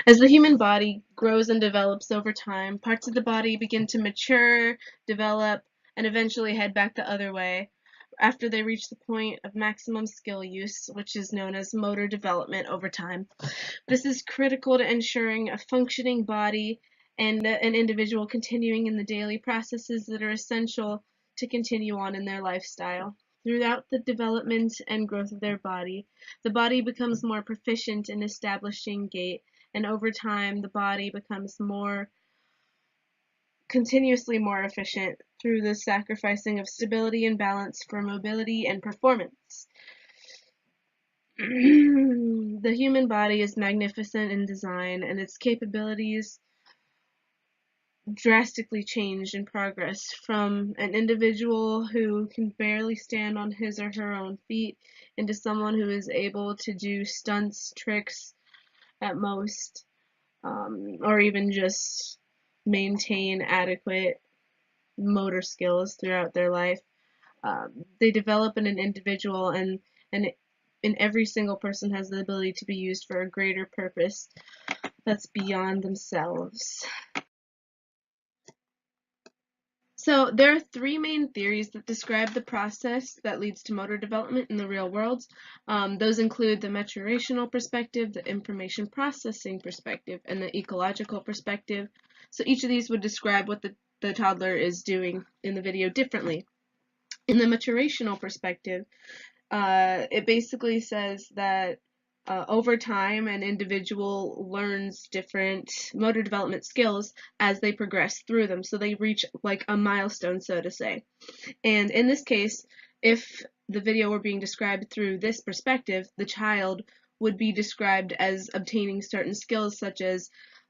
As the human body grows and develops over time, parts of the body begin to mature, develop, and eventually head back the other way after they reach the point of maximum skill use, which is known as motor development over time. This is critical to ensuring a functioning body and an individual continuing in the daily processes that are essential to continue on in their lifestyle. Throughout the development and growth of their body, the body becomes more proficient in establishing gait, and over time the body becomes continuously more efficient through the sacrificing of stability and balance for mobility and performance. The human body is magnificent in design, and its capabilities drastically change in progress from an individual who can barely stand on his or her own feet into someone who is able to do stunts, tricks at most, or even just maintain adequate motor skills throughout their life. They develop in an individual, and every single person has the ability to be used for a greater purpose that's beyond themselves. So there are three main theories that describe the process that leads to motor development in the real world. Those include the maturational perspective, the information processing perspective, and the ecological perspective. So each of these would describe what the toddler is doing in the video differently. In the maturational perspective, it basically says that over time, an individual learns different motor development skills as they progress through them. So they reach like a milestone, so to say. And in this case, if the video were being described through this perspective, the child would be described as obtaining certain skills, such as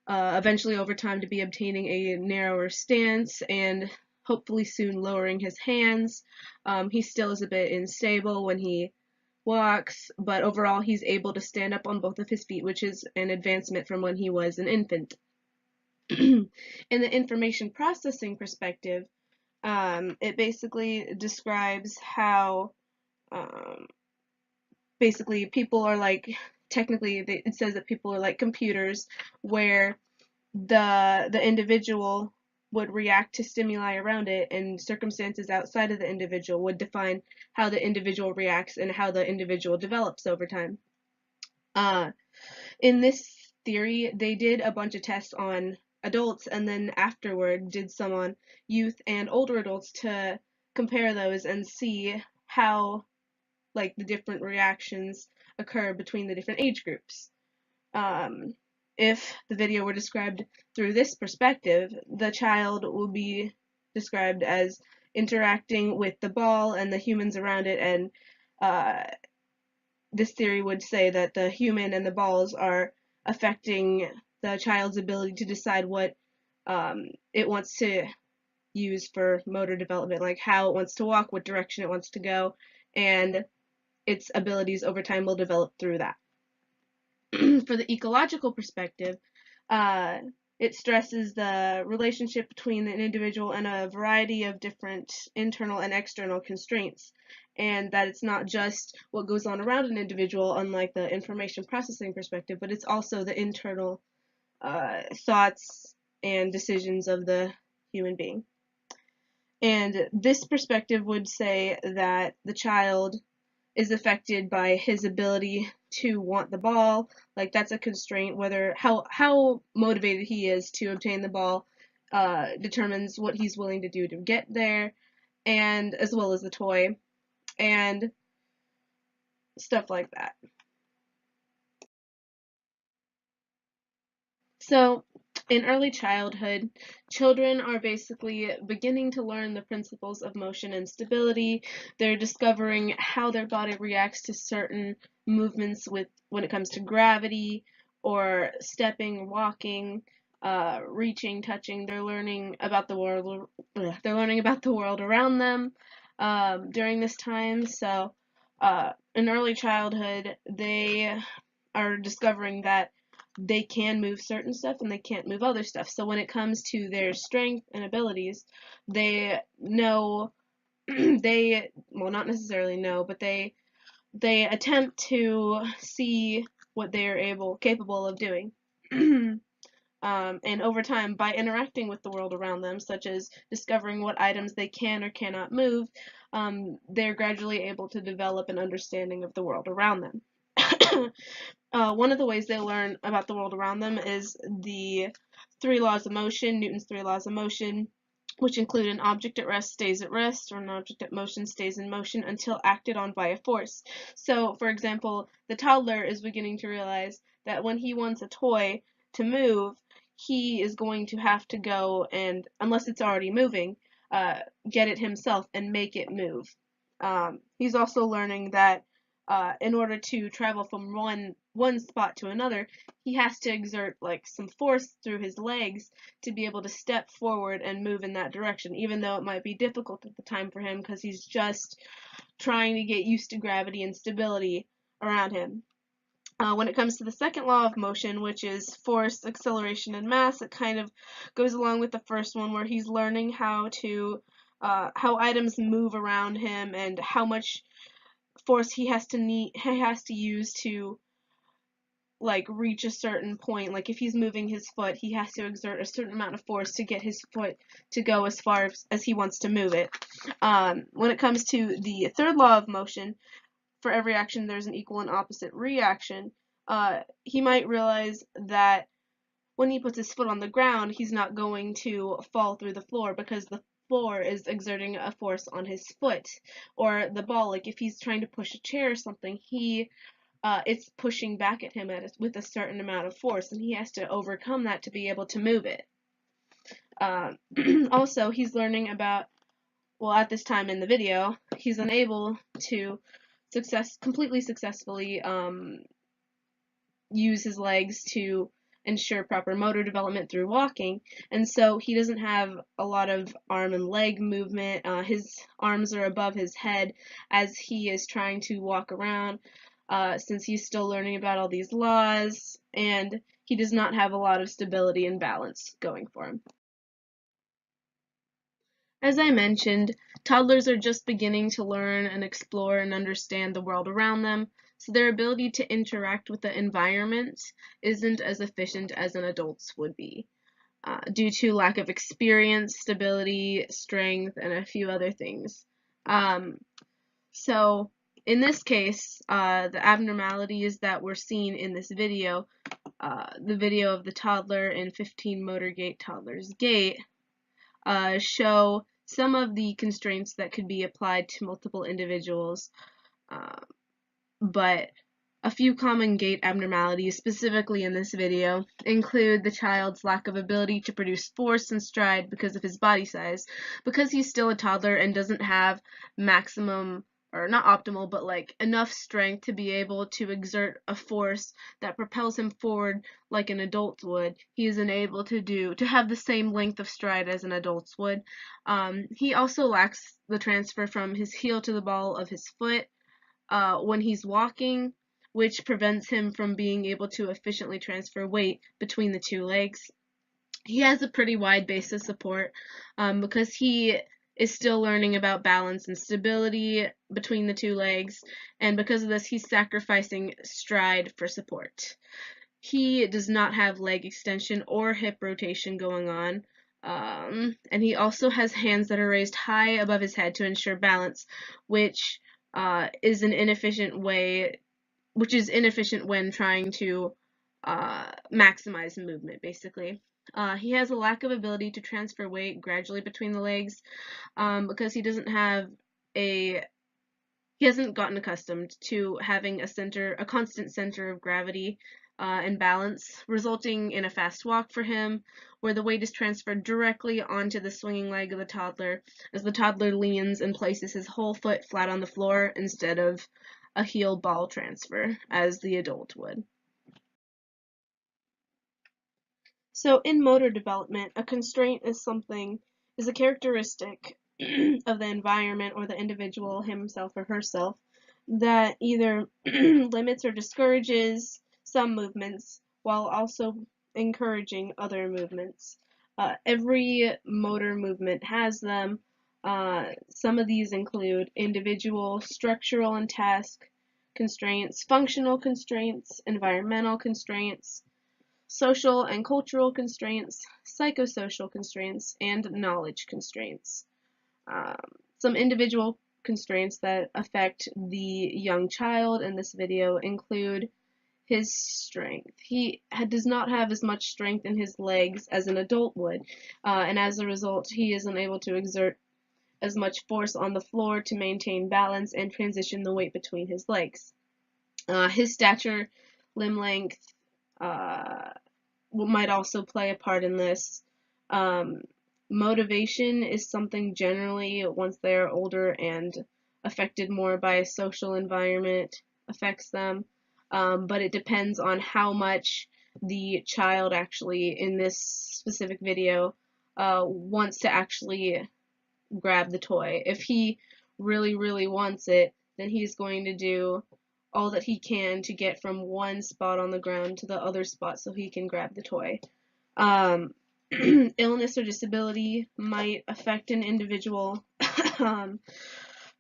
eventually over time to be obtaining a narrower stance and hopefully soon lowering his hands. He still is a bit unstable when he walks, but overall he's able to stand up on both of his feet, which is an advancement from when he was an infant. In the information processing perspective, it basically describes how basically people are like, technically it says that people are like computers, where the individual would react to stimuli around it, and circumstances outside of the individual would define how the individual reacts and how the individual develops over time. In this theory, they did a bunch of tests on adults, and then afterward did some on youth and older adults to compare those and see how like the different reactions occur between the different age groups. If the video were described through this perspective, the child will be described as interacting with the ball and the humans around it, and this theory would say that the human and the balls are affecting the child's ability to decide what it wants to use for motor development, like how it wants to walk, what direction it wants to go, and its abilities over time will develop through that. For the ecological perspective, it stresses the relationship between an individual and a variety of different internal and external constraints, and that it's not just what goes on around an individual, unlike the information processing perspective, but it's also the internal thoughts and decisions of the human being. And this perspective would say that the child is affected by his ability to want the ball. Like that's a constraint. Whether how motivated he is to obtain the ball determines what he's willing to do to get there, and as well as the toy and stuff like that. So in early childhood, children are basically beginning to learn the principles of motion and stability. They're discovering how their body reacts to certain movements when it comes to gravity or stepping, walking, reaching, touching. They're learning about the world. They're learning about the world around them during this time. So in early childhood, they are discovering that they can move certain stuff and they can't move other stuff. So when it comes to their strength and abilities, they know well, not necessarily know, but they attempt to see what they are capable of doing. And over time, by interacting with the world around them, such as discovering what items they can or cannot move, they're gradually able to develop an understanding of the world around them. One of the ways they learn about the world around them is the three laws of motion, Newton's three laws of motion, which include an object at rest stays at rest, or an object at motion stays in motion until acted on by a force. So, for example, the toddler is beginning to realize that when he wants a toy to move, he is going to have to go and, unless it's already moving, get it himself and make it move. He's also learning that in order to travel from one spot to another, he has to exert like some force through his legs to be able to step forward and move in that direction, even though it might be difficult at the time for him because he's just trying to get used to gravity and stability around him. When it comes to the second law of motion, which is force, acceleration, and mass, it kind of goes along with the first one, where he's learning how items move around him and how much force he has to use to like reach a certain point. Like if he's moving his foot, he has to exert a certain amount of force to get his foot to go as far as he wants to move it. When it comes to the third law of motion, for every action there's an equal and opposite reaction. He might realize that when he puts his foot on the ground, he's not going to fall through the floor because the floor is exerting a force on his foot. Or the ball, like if he's trying to push a chair or something, it's pushing back at him with a certain amount of force, and he has to overcome that to be able to move it. Also, he's learning about, well, at this time in the video, he's unable to completely successfully use his legs to ensure proper motor development through walking, and so he doesn't have a lot of arm and leg movement. His arms are above his head as he is trying to walk around, since he's still learning about all these laws, and he does not have a lot of stability and balance going for him. As I mentioned, toddlers are just beginning to learn and explore and understand the world around them, so their ability to interact with the environment isn't as efficient as an adult's would be, due to lack of experience, stability, strength, and a few other things. So in this case, the abnormalities that were seen in this video, the video of the toddler in 15 Motor Gait Toddler's Gait, show some of the constraints that could be applied to multiple individuals, but a few common gait abnormalities, specifically in this video, include the child's lack of ability to produce force and stride because of his body size, because he's still a toddler and doesn't have maximum, or not optimal, but like enough strength to be able to exert a force that propels him forward like an adult would. He is unable to have the same length of stride as an adult would. He also lacks the transfer from his heel to the ball of his foot when he's walking, which prevents him from being able to efficiently transfer weight between the two legs. He has a pretty wide base of support because he is still learning about balance and stability between the two legs, and because of this, he's sacrificing stride for support. He does not have leg extension or hip rotation going on, and he also has hands that are raised high above his head to ensure balance, which is inefficient when trying to maximize movement, basically. He has a lack of ability to transfer weight gradually between the legs because he hasn't gotten accustomed to having a constant center of gravity and balance, resulting in a fast walk for him, where the weight is transferred directly onto the swinging leg of the toddler, as the toddler leans and places his whole foot flat on the floor instead of a heel ball transfer, as the adult would. So in motor development, a constraint is a characteristic of the environment or the individual, himself or herself, that either limits or discourages some movements while also encouraging other movements. Every motor movement has them. Some of these include individual, structural, and task constraints, functional constraints, environmental constraints, social and cultural constraints, psychosocial constraints, and knowledge constraints. Um, some individual constraints that affect the young child in this video include his strength. He does not have as much strength in his legs as an adult would, and as a result, he is unable to exert as much force on the floor to maintain balance and transition the weight between his legs. His stature, limb length, might also play a part in this. Motivation is something generally, once they're older and affected more by a social environment, affects them. But it depends on how much the child actually, in this specific video, wants to actually grab the toy. If he really, really wants it, then he's going to do all that he can to get from one spot on the ground to the other spot so he can grab the toy. Illness or disability might affect an individual.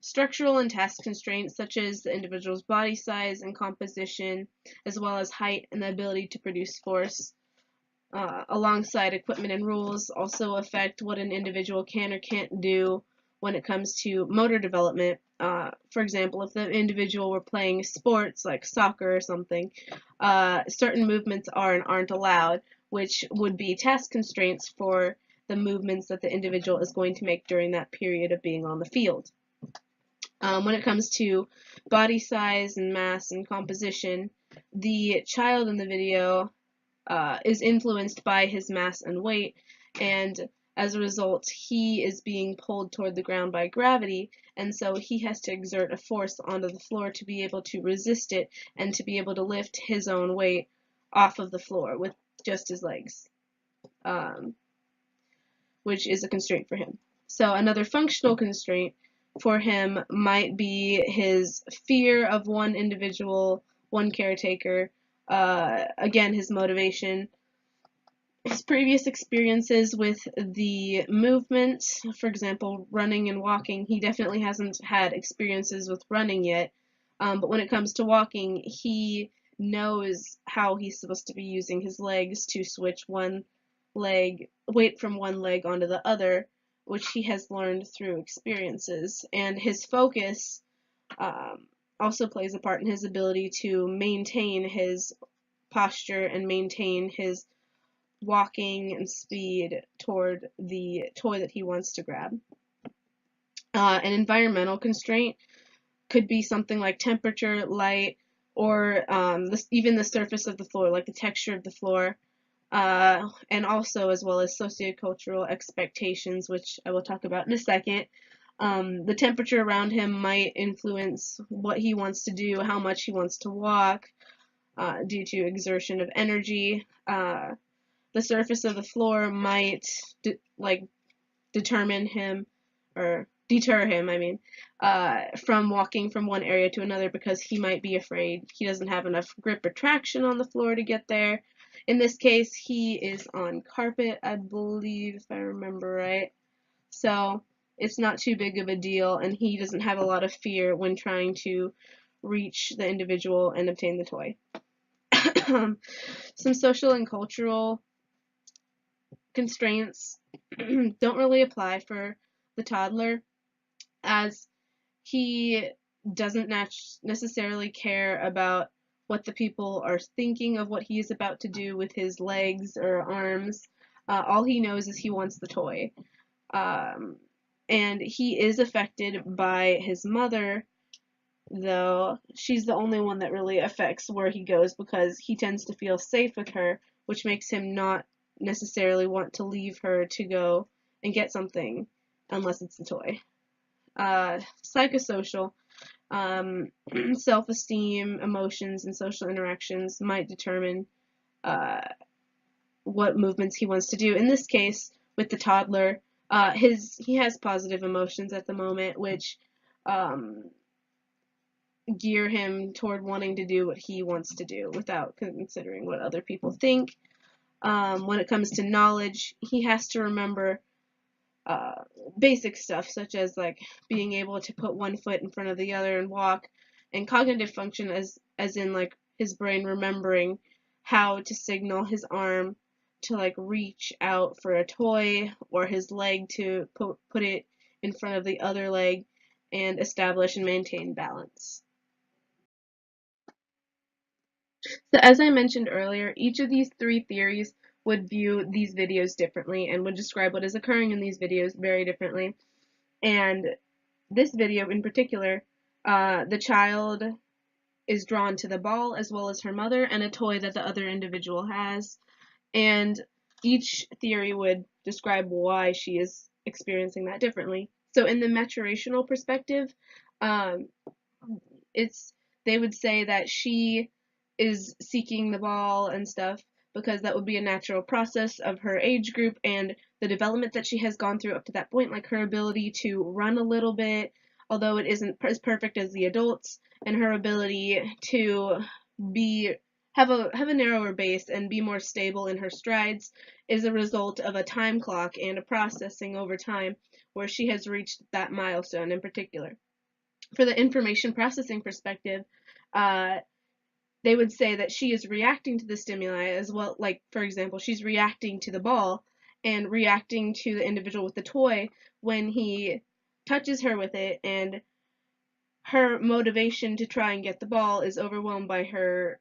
Structural and task constraints such as the individual's body size and composition, as well as height and the ability to produce force, alongside equipment and rules, also affect what an individual can or can't do when it comes to motor development. For example, if the individual were playing sports like soccer or something, certain movements are and aren't allowed, which would be task constraints for the movements that the individual is going to make during that period of being on the field. When it comes to body size and mass and composition, the child in the video is influenced by his mass and weight, and as a result, he is being pulled toward the ground by gravity, and so he has to exert a force onto the floor to be able to resist it and to be able to lift his own weight off of the floor with just his legs, which is a constraint for him. So another functional constraint for him might be his fear of one individual, one caretaker, again, his motivation, his previous experiences with the movement, for example, running and walking. He definitely hasn't had experiences with running yet, but when it comes to walking, he knows how he's supposed to be using his legs to switch one leg, weight from one leg onto the other, which he has learned through experiences. And his focus also plays a part in his ability to maintain his posture and maintain his walking and speed toward the toy that he wants to grab. An environmental constraint could be something like temperature, light, or even the surface of the floor, like the texture of the floor, and also as well as sociocultural expectations, which I will talk about in a second. The temperature around him might influence what he wants to do, how much he wants to walk, due to exertion of energy. The surface of the floor might deter him, from walking from one area to another because he might be afraid he doesn't have enough grip or traction on the floor to get there. In this case, he is on carpet, I believe, if I remember right. So it's not too big of a deal, and he doesn't have a lot of fear when trying to reach the individual and obtain the toy. Some social and cultural constraints don't really apply for the toddler, as he doesn't necessarily care about what the people are thinking of what he is about to do with his legs or arms. All he knows is he wants the toy. And he is affected by his mother, though she's the only one that really affects where he goes because he tends to feel safe with her, which makes him not necessarily want to leave her to go and get something unless it's the toy. Psychosocial, self-esteem, emotions, and social interactions might determine what movements he wants to do. In this case, with the toddler, he has positive emotions at the moment, which gear him toward wanting to do what he wants to do without considering what other people think. When it comes to knowledge, he has to remember basic stuff such as like being able to put one foot in front of the other and walk, and cognitive function as in like his brain remembering how to signal his arm to like reach out for a toy, or his leg to put it in front of the other leg and establish and maintain balance. So as I mentioned earlier, each of these three theories would view these videos differently and would describe what is occurring in these videos very differently. And this video in particular, the child is drawn to the ball as well as her mother and a toy that the other individual has. And each theory would describe why she is experiencing that differently. So in the maturational perspective, um, it's they would say that she is seeking the ball and stuff because that would be a natural process of her age group and the development that she has gone through up to that point, like her ability to run a little bit, although it isn't as perfect as the adults, and her ability to be have a narrower base and be more stable in her strides is a result of a time clock and a processing over time where she has reached that milestone in particular. For the information processing perspective, uh, they would say that she is reacting to the stimuli as well. Like, for example, she's reacting to the ball and reacting to the individual with the toy when he touches her with it, and her motivation to try and get the ball is overwhelmed by her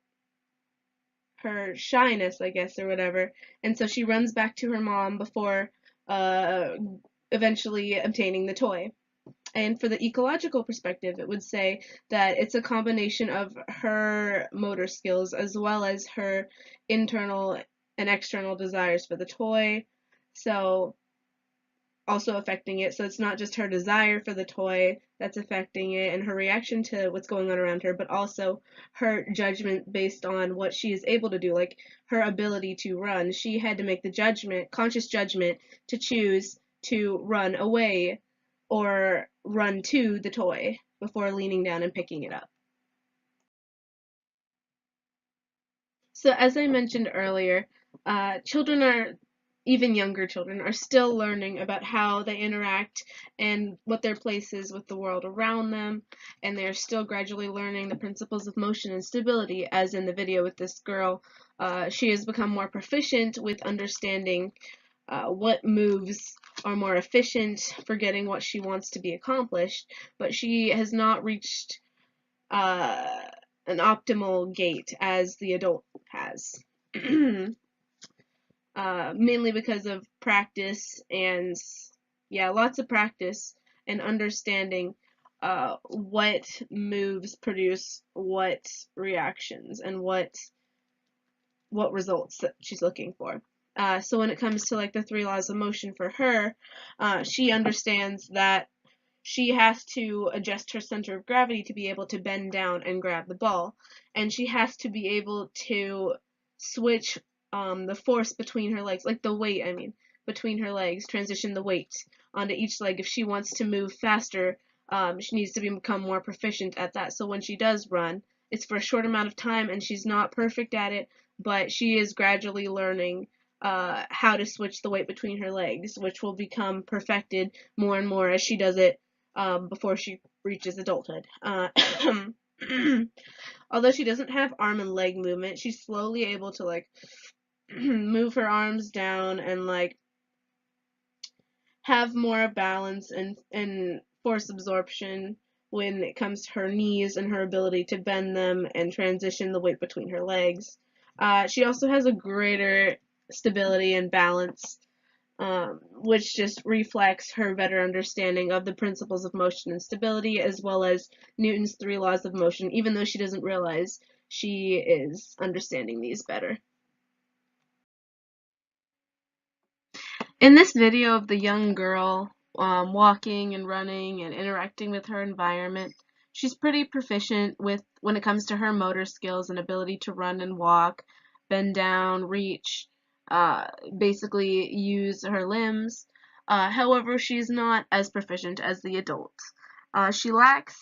shyness, I guess, or whatever. And so she runs back to her mom before uh, eventually obtaining the toy. And for the ecological perspective, it would say that it's a combination of her motor skills as well as her internal and external desires for the toy. So also affecting it. So it's not just her desire for the toy that's affecting it and her reaction to what's going on around her, but also her judgment based on what she is able to do, like her ability to run. She had to make the judgment, conscious judgment, to choose to run away or run to the toy before leaning down and picking it up. So as I mentioned earlier, children are, even younger children, are still learning about how they interact and what their place is with the world around them, and they're still gradually learning the principles of motion and stability, as in the video with this girl. She has become more proficient with understanding what moves are more efficient for getting what she wants to be accomplished, but she has not reached uh, an optimal gait as the adult has. Mainly because of practice and, yeah, lots of practice and understanding what moves produce what reactions and what results that she's looking for. So when it comes to like the three laws of motion for her, she understands that she has to adjust her center of gravity to be able to bend down and grab the ball, and she has to be able to switch the force between her legs, like the weight, I mean, between her legs, transition the weight onto each leg. If she wants to move faster, she needs to become more proficient at that. So when she does run, it's for a short amount of time, and she's not perfect at it, but she is gradually learning how to switch the weight between her legs, which will become perfected more and more as she does it before she reaches adulthood. Although she doesn't have arm and leg movement, she's slowly able to like move her arms down and like have more balance and force absorption when it comes to her knees and her ability to bend them and transition the weight between her legs. She also has a greater stability and balance, which just reflects her better understanding of the principles of motion and stability, as well as Newton's three laws of motion, even though she doesn't realize she is understanding these better. In this video of the young girl walking and running and interacting with her environment, she's pretty proficient with when it comes to her motor skills and ability to run and walk, bend down, reach, basically use her limbs. However, she's not as proficient as the adults. She lacks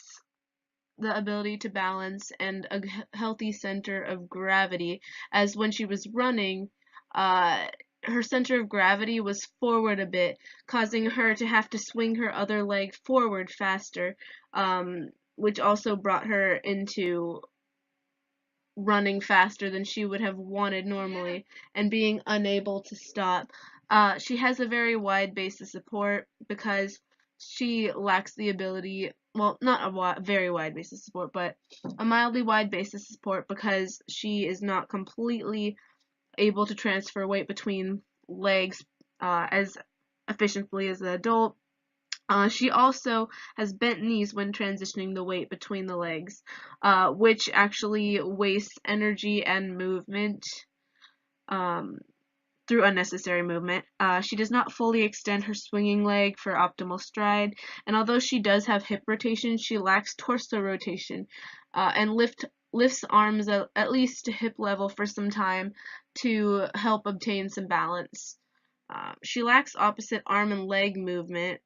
the ability to balance and a healthy center of gravity, as when she was running, uh, her center of gravity was forward a bit, causing her to have to swing her other leg forward faster, which also brought her into running faster than she would have wanted normally and being unable to stop. She has a very wide base of support because she lacks the ability, well, not a very wide base of support, but a mildly wide base of support because she is not completely able to transfer weight between legs as efficiently as an adult. She also has bent knees when transitioning the weight between the legs, which actually wastes energy and movement um, through unnecessary movement. She does not fully extend her swinging leg for optimal stride, and although she does have hip rotation, she lacks torso rotation and lifts arms at least to hip level for some time to help obtain some balance. She lacks opposite arm and leg movement,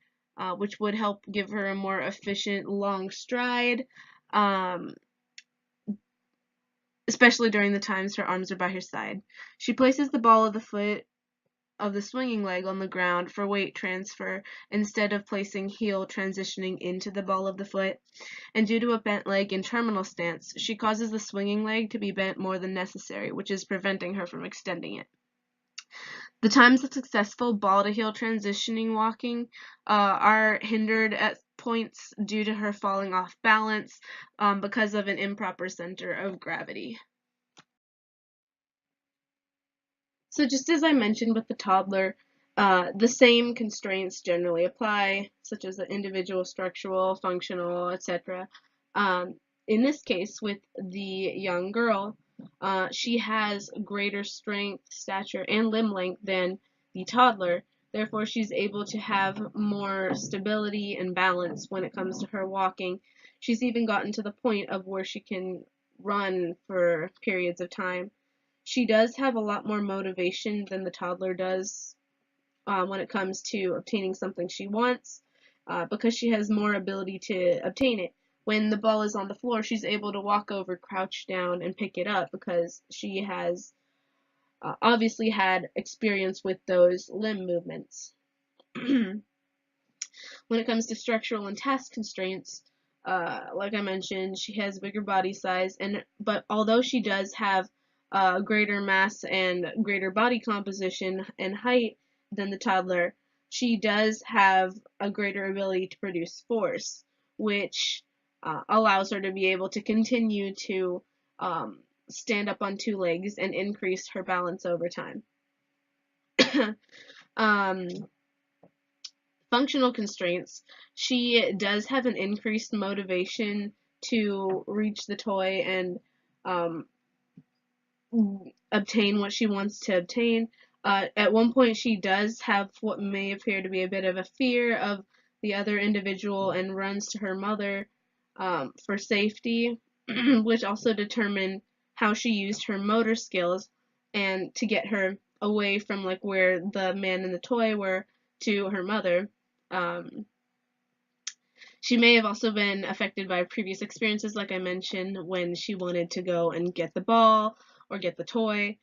which would help give her a more efficient long stride, um, especially during the times her arms are by her side. She places the ball of the foot of the swinging leg on the ground for weight transfer instead of placing heel transitioning into the ball of the foot. And due to a bent leg in terminal stance, she causes the swinging leg to be bent more than necessary, which is preventing her from extending it. The times of successful ball-to-heel transitioning walking are hindered at points due to her falling off balance because of an improper center of gravity. So just as I mentioned with the toddler, the same constraints generally apply, such as the individual, structural, functional, etc. In this case, with the young girl, she has greater strength, stature, and limb length than the toddler. Therefore, she's able to have more stability and balance when it comes to her walking. She's even gotten to the point of where she can run for periods of time. She does have a lot more motivation than the toddler does when it comes to obtaining something she wants because she has more ability to obtain it. When the ball is on the floor, she's able to walk over, crouch down, and pick it up because she has obviously had experience with those limb movements. When it comes to structural and task constraints, like I mentioned, she has bigger body size, but although she does have greater mass and greater body composition and height than the toddler, she does have a greater ability to produce force, which allows her to be able to continue to stand up on two legs and increase her balance over time. um, Functional constraints, she does have an increased motivation to reach the toy and um, obtain what she wants to obtain. At one point, she does have what may appear to be a bit of a fear of the other individual and runs to her mother for safety, which also determined how she used her motor skills and to get her away from like where the man and the toy were to her mother. Um, she may have also been affected by previous experiences, like I mentioned, when she wanted to go and get the ball or get the toy.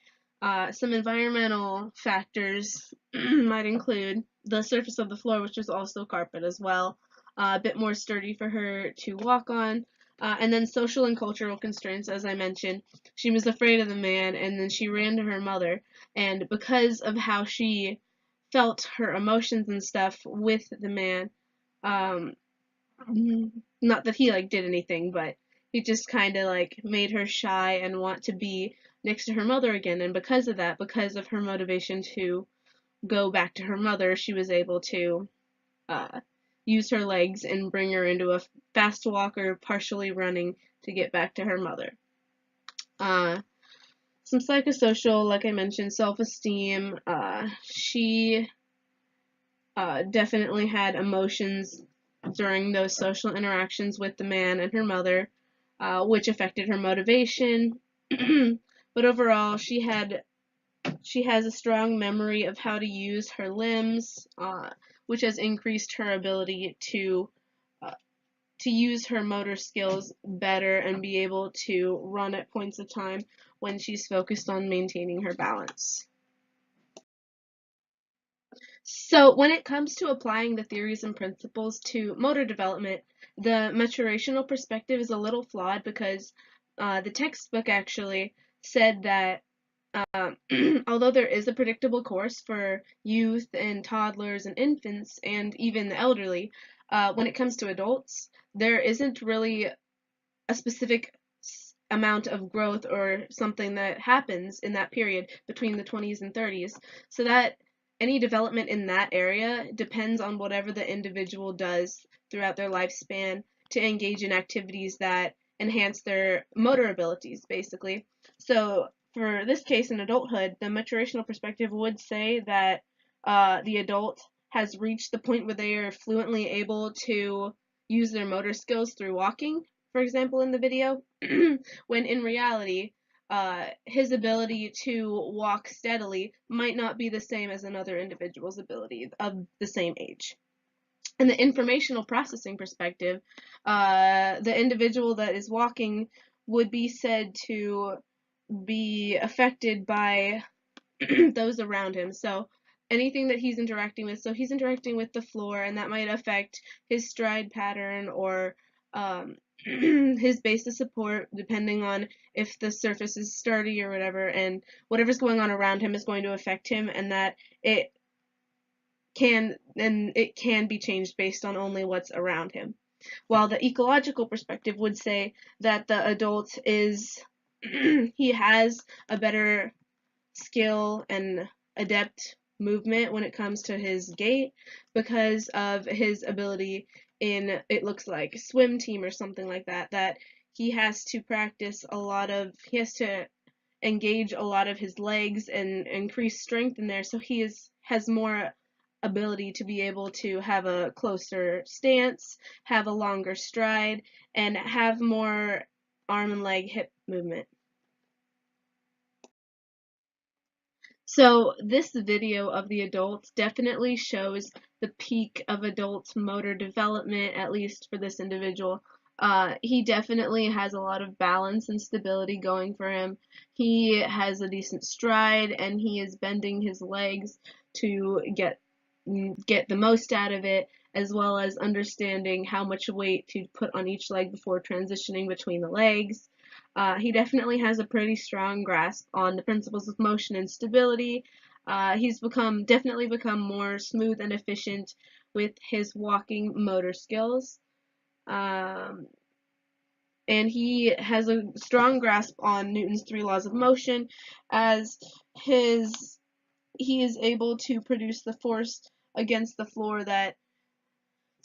Some environmental factors might include the surface of the floor, which is also carpet as well, a bit more sturdy for her to walk on. And then social and cultural constraints, as I mentioned. She was afraid of the man, and then she ran to her mother. And because of how she felt her emotions and stuff with the man, um, not that he like did anything, but he just kind of like made her shy and want to be next to her mother again. And because of that, because of her motivation to go back to her mother, she was able to uh, use her legs and bring her into a fast walker, partially running to get back to her mother. Some psychosocial, like I mentioned, self-esteem. She definitely had emotions during those social interactions with the man and her mother, which affected her motivation. But overall, she has a strong memory of how to use her limbs, which has increased her ability to use her motor skills better and be able to run at points of time when she's focused on maintaining her balance. So when it comes to applying the theories and principles to motor development, the maturational perspective is a little flawed because The textbook actually said that although there is a predictable course for youth and toddlers and infants and even the elderly, when it comes to adults, there isn't really a specific amount of growth or something that happens in that period between the 20s and 30s, so that any development in that area depends on whatever the individual does throughout their lifespan to engage in activities that enhance their motor abilities, basically. So for this case in adulthood, the maturational perspective would say that the adult has reached the point where they are fluently able to use their motor skills through walking, for example, in the video, when in reality, his ability to walk steadily might not be the same as another individual's ability of the same age. In the informational processing perspective, the individual that is walking would be said to be affected by those around him. So anything that he's interacting with, so he's interacting with the floor, and that might affect his stride pattern or his base of support, depending on if the surface is sturdy or whatever, and whatever's going on around him is going to affect him, and that it can be changed based on only what's around him. While the ecological perspective would say that the adult is he has a better skill and adept movement when it comes to his gait because of his ability in, it looks like, swim team or something like that, that he has to he has to engage a lot of his legs and increase strength in there, so has more ability to be able to have a closer stance, have a longer stride, and have more arm and leg hip movement. So this video of the adult definitely shows the peak of adult motor development, at least for this individual. He definitely has a lot of balance and stability going for him. He has a decent stride, and he is bending his legs to get the most out of it, as well as understanding how much weight to put on each leg before transitioning between the legs. He definitely has a pretty strong grasp on the principles of motion and stability. He's definitely become more smooth and efficient with his walking motor skills. And he has a strong grasp on Newton's 3 laws of motion, as he is able to produce the force against the floor that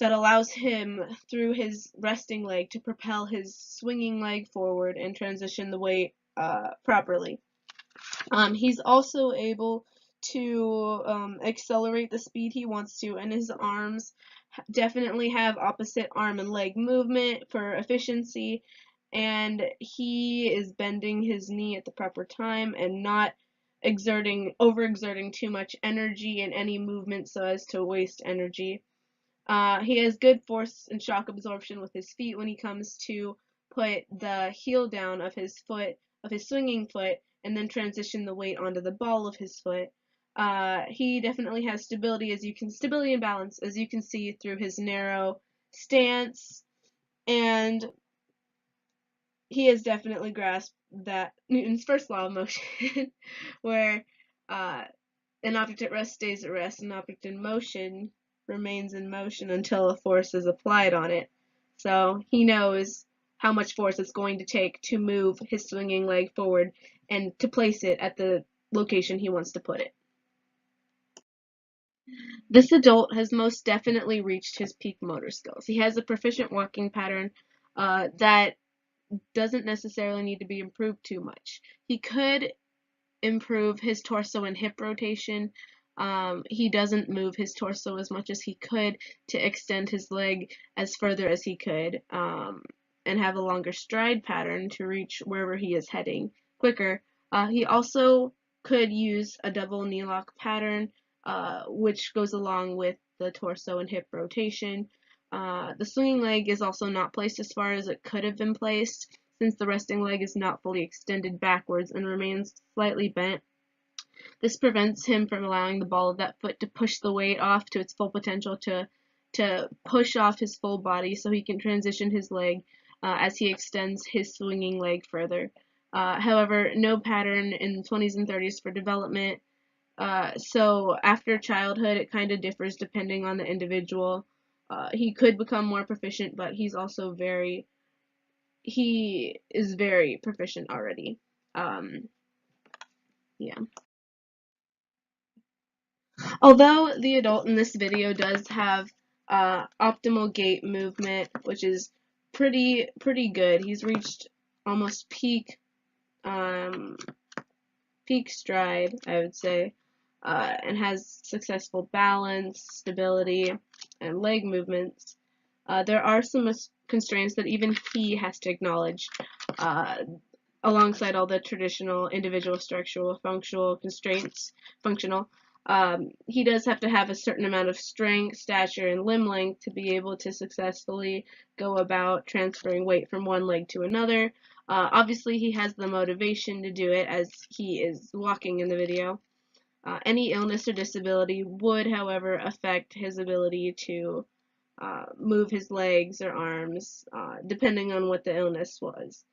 allows him, through his resting leg, to propel his swinging leg forward and transition the weight properly. He's also able to accelerate the speed he wants to, and his arms definitely have opposite arm and leg movement for efficiency, and he is bending his knee at the proper time and not overexerting too much energy in any movement so as to waste energy. He has good force and shock absorption with his feet when he comes to put the heel down of his swinging foot, and then transition the weight onto the ball of his foot. He definitely has stability and balance, as you can see through his narrow stance, and he has definitely grasped that Newton's first law of motion, where an object at rest stays at rest, an object in motion remains in motion until a force is applied on it. So he knows how much force it's going to take to move his swinging leg forward and to place it at the location he wants to put it. This adult has most definitely reached his peak motor skills. He has a proficient walking pattern that doesn't necessarily need to be improved too much. He could improve his torso and hip rotation. He doesn't move his torso as much as he could to extend his leg as further as he could, and have a longer stride pattern to reach wherever he is heading quicker. He also could use a double knee lock pattern, which goes along with the torso and hip rotation. The swinging leg is also not placed as far as it could have been placed, since the resting leg is not fully extended backwards and remains slightly bent. This prevents him from allowing the ball of that foot to push the weight off to its full potential, to push off his full body so he can transition his leg as he extends his swinging leg further. However, no pattern in the 20s and 30s for development. So after childhood, it kind of differs depending on the individual. He could become more proficient, but he is very proficient already. Yeah. Although the adult in this video does have optimal gait movement, which is pretty good. He's reached almost um, peak stride, I would say, and has successful balance, stability, and leg movements. There are some constraints that even he has to acknowledge, alongside all the traditional individual structural functional constraints. He does have to have a certain amount of strength, stature, and limb length to be able to successfully go about transferring weight from one leg to another. Obviously, he has the motivation to do it, as he is walking in the video. Any illness or disability would, however, affect his ability to move his legs or arms, depending on what the illness was.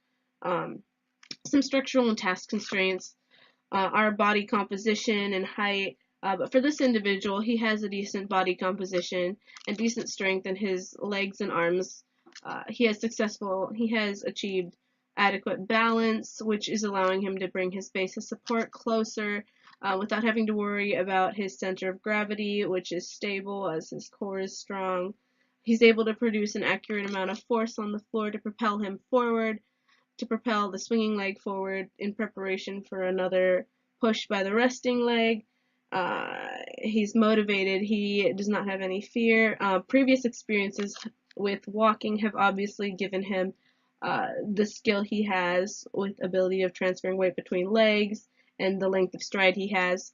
Some structural and task constraints are body composition and height. But for this individual, he has a decent body composition and decent strength in his legs and arms. He has achieved adequate balance, which is allowing him to bring his base of support closer without having to worry about his center of gravity, which is stable as his core is strong. He's able to produce an accurate amount of force on the floor to propel him forward, to propel the swinging leg forward in preparation for another push by the resting leg. He's motivated. He does not have any fear. Previous experiences with walking have obviously given him the skill he has with ability of transferring weight between legs and the length of stride he has.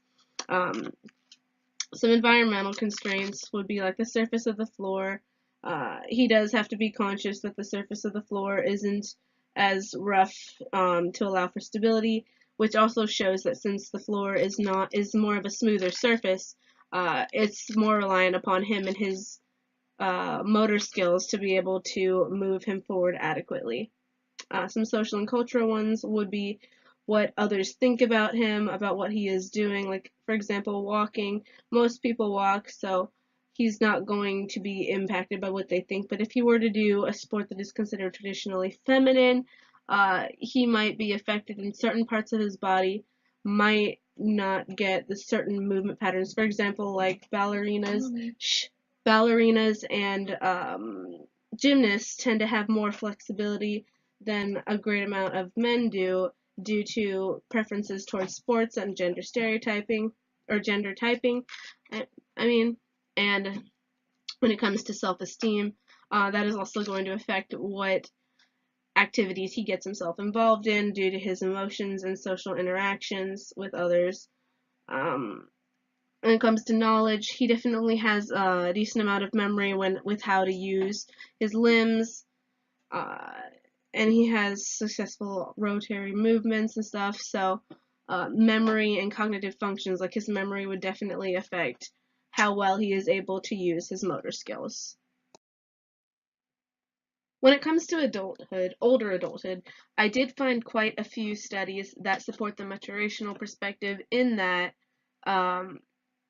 Some environmental constraints would be like the surface of the floor. He does have to be conscious that the surface of the floor isn't as rough to allow for stability, which also shows that since the floor is more of a smoother surface, it's more reliant upon him and his motor skills to be able to move him forward adequately. Some social and cultural ones would be what others think about him, about what he is doing. Like, for example, walking. Most people walk, so he's not going to be impacted by what they think. But if he were to do a sport that is considered traditionally feminine, he might be affected in certain parts of his body, might not get the certain movement patterns. For example, like ballerinas and gymnasts tend to have more flexibility than a great amount of men do, due to preferences towards sports and gender stereotyping or gender typing. And when it comes to self-esteem, that is also going to affect what activities he gets himself involved in due to his emotions and social interactions with others. When it comes to knowledge, he definitely has a decent amount of memory with how to use his limbs, and he has successful rotary movements and stuff, so memory and cognitive functions, like his memory, would definitely affect how well he is able to use his motor skills. When it comes to older adulthood, I did find quite a few studies that support the maturational perspective, in that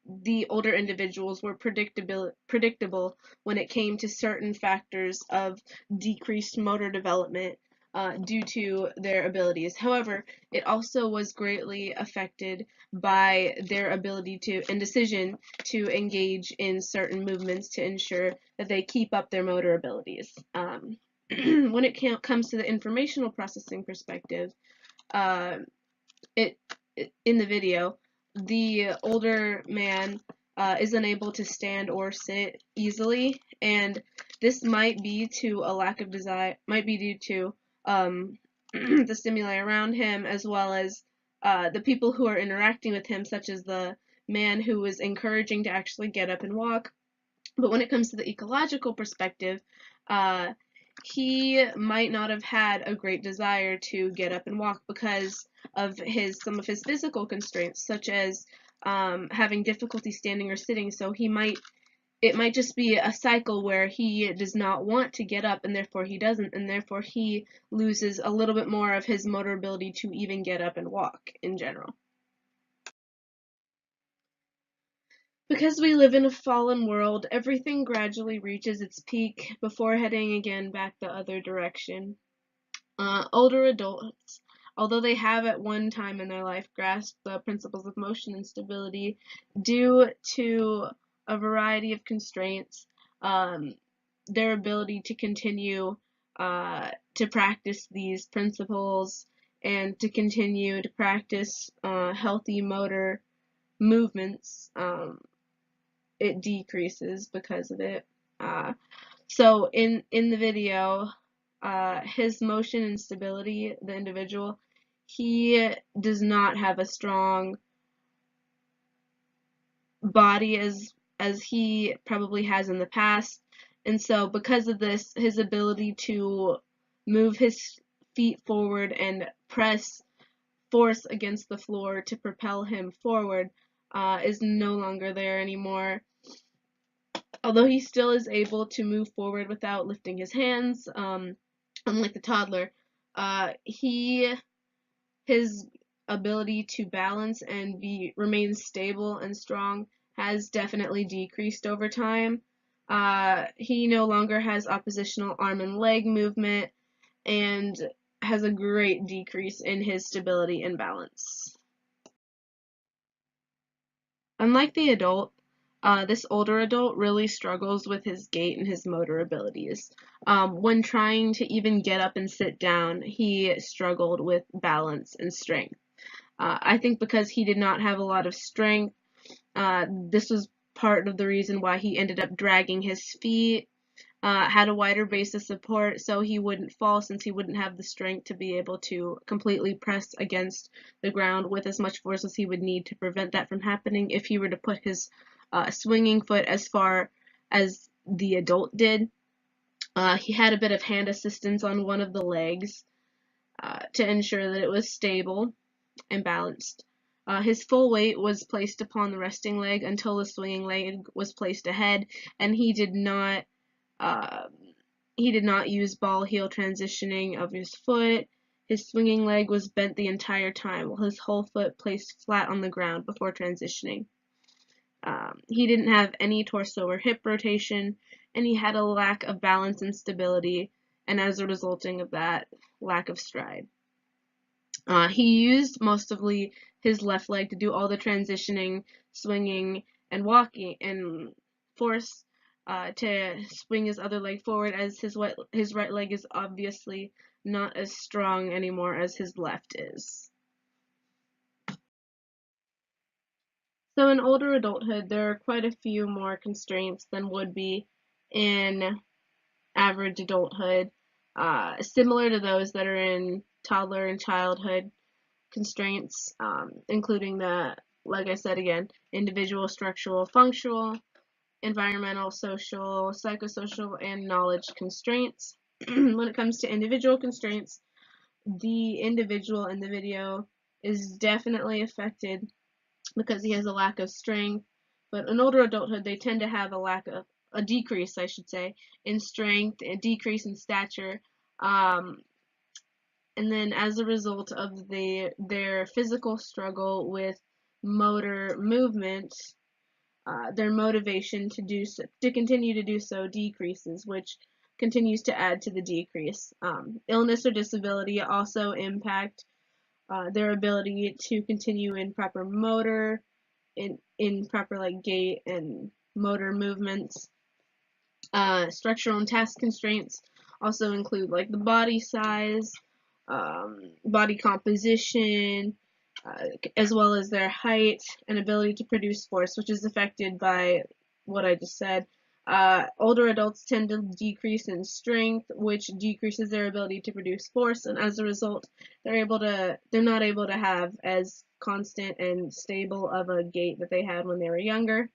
the older individuals were predictable when it came to certain factors of decreased motor development due to their abilities. However, it also was greatly affected by their ability and decision to engage in certain movements to ensure that they keep up their motor abilities. When it comes to the informational processing perspective, in the video, the older man is unable to stand or sit easily, and this might be to a lack of desire, might be due to the stimuli around him, as well as the people who are interacting with him, such as the man who was encouraging to actually get up and walk. But when it comes to the ecological perspective, he might not have had a great desire to get up and walk because of some of his physical constraints, such as having difficulty standing or sitting. So he might, it might just be a cycle where he does not want to get up and therefore he doesn't, and therefore he loses a little bit more of his motor ability to even get up and walk in general. Because we live in a fallen world, everything gradually reaches its peak before heading again back the other direction. Older adults, although they have at one time in their life grasped the principles of motion and stability, due to a variety of constraints, um, their ability to continue to practice these principles and to continue to practice healthy motor movements, it decreases because of it. So in the video, his motion and stability, the individual, he does not have a strong body as he probably has in the past, and so because of this, his ability to move his feet forward and press force against the floor to propel him forward is no longer there anymore. Although he still is able to move forward without lifting his hands, unlike the toddler, his ability to balance and remain stable and strong has definitely decreased over time. He no longer has oppositional arm and leg movement and has a great decrease in his stability and balance. Unlike the adult, this older adult really struggles with his gait and his motor abilities. When trying to even get up and sit down, he struggled with balance and strength. I think because he did not have a lot of strength, this was part of the reason why he ended up dragging his feet, had a wider base of support so he wouldn't fall, since he wouldn't have the strength to be able to completely press against the ground with as much force as he would need to prevent that from happening if he were to put his swinging foot as far as the adult did. He had a bit of hand assistance on one of the legs to ensure that it was stable and balanced. His full weight was placed upon the resting leg until the swinging leg was placed ahead, and uh, he did not use ball heel transitioning of his foot. His swinging leg was bent the entire time, while his whole foot placed flat on the ground before transitioning. He didn't have any torso or hip rotation, and he had a lack of balance and stability, and as a resulting of that, lack of stride. He used mostly his left leg to do all the transitioning, swinging, and walking, and force to swing his other leg forward, as his right leg is obviously not as strong anymore as his left is. So in older adulthood, there are quite a few more constraints than would be in average adulthood, similar to those that are in toddler and childhood constraints, including like I said again, individual, structural, functional, environmental, social, psychosocial, and knowledge constraints. When it comes to individual constraints, the individual in the video is definitely affected because he has a lack of strength, but in older adulthood, they tend to have a decrease, I should say, in strength, a decrease in stature, and then as a result of their physical struggle with motor movement, their motivation to continue to do so decreases, which continues to add to the decrease. Illness or disability also impact their ability to continue in proper motor, in proper like gait and motor movements. Structural and task constraints also include like the body size, body composition, as well as their height and ability to produce force, which is affected by what I just said. Older adults tend to decrease in strength, which decreases their ability to produce force, and as a result, they're not able to have as constant and stable of a gait that they had when they were younger.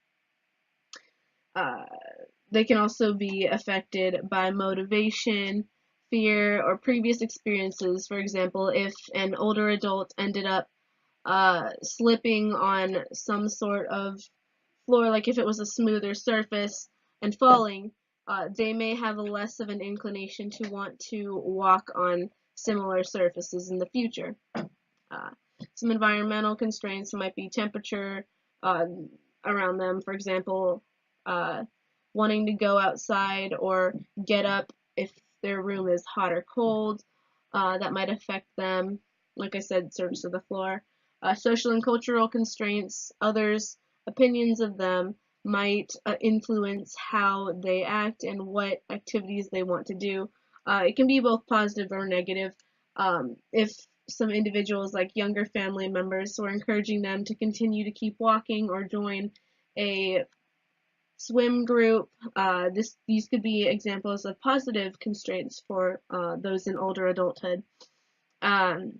They can also be affected by motivation, fear, or previous experiences. For example, if an older adult ended up slipping on some sort of floor, like if it was a smoother surface, and falling, they may have less of an inclination to want to walk on similar surfaces in the future. Uh, some environmental constraints might be temperature uh, around them, for example, uh, wanting to go outside or get up if their room is hot or cold. That might affect them. Like I said, surface of the floor. Social and cultural constraints, others' opinions of them might influence how they act and what activities they want to do. It can be both positive or negative. If some individuals, like younger family members, were encouraging them to continue to keep walking or join a swim group. These could be examples of positive constraints for those in older adulthood. Um,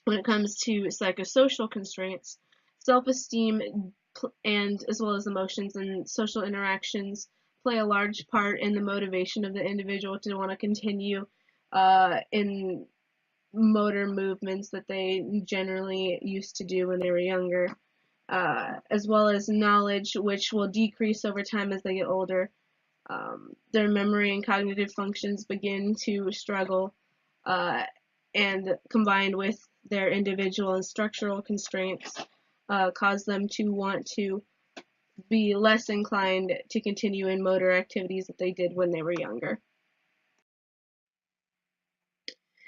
when it comes to psychosocial constraints, self-esteem and as well as emotions and social interactions play a large part in the motivation of the individual to want to continue in motor movements that they generally used to do when they were younger, as well as knowledge, which will decrease over time as they get older. Their memory and cognitive functions begin to struggle, uh, and combined with their individual and structural constraints, cause them to want to be less inclined to continue in motor activities that they did when they were younger.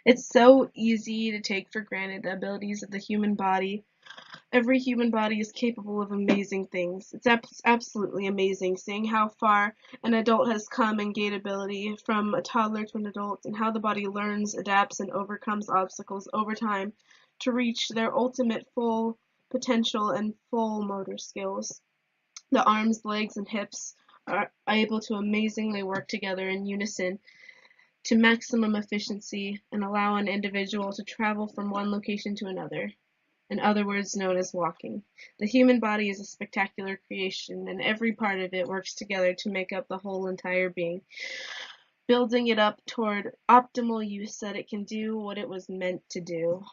It's so easy to take for granted the abilities of the human body. Every human body is capable of amazing things. It's absolutely amazing seeing how far an adult has come in gait ability from a toddler to an adult, and how the body learns, adapts, and overcomes obstacles over time to reach their ultimate full potential and full motor skills. The arms, legs, and hips are able to amazingly work together in unison to maximum efficiency and allow an individual to travel from one location to another, in other words known as walking. The human body is a spectacular creation, and every part of it works together to make up the whole entire being, building it up toward optimal use so that it can do what it was meant to do.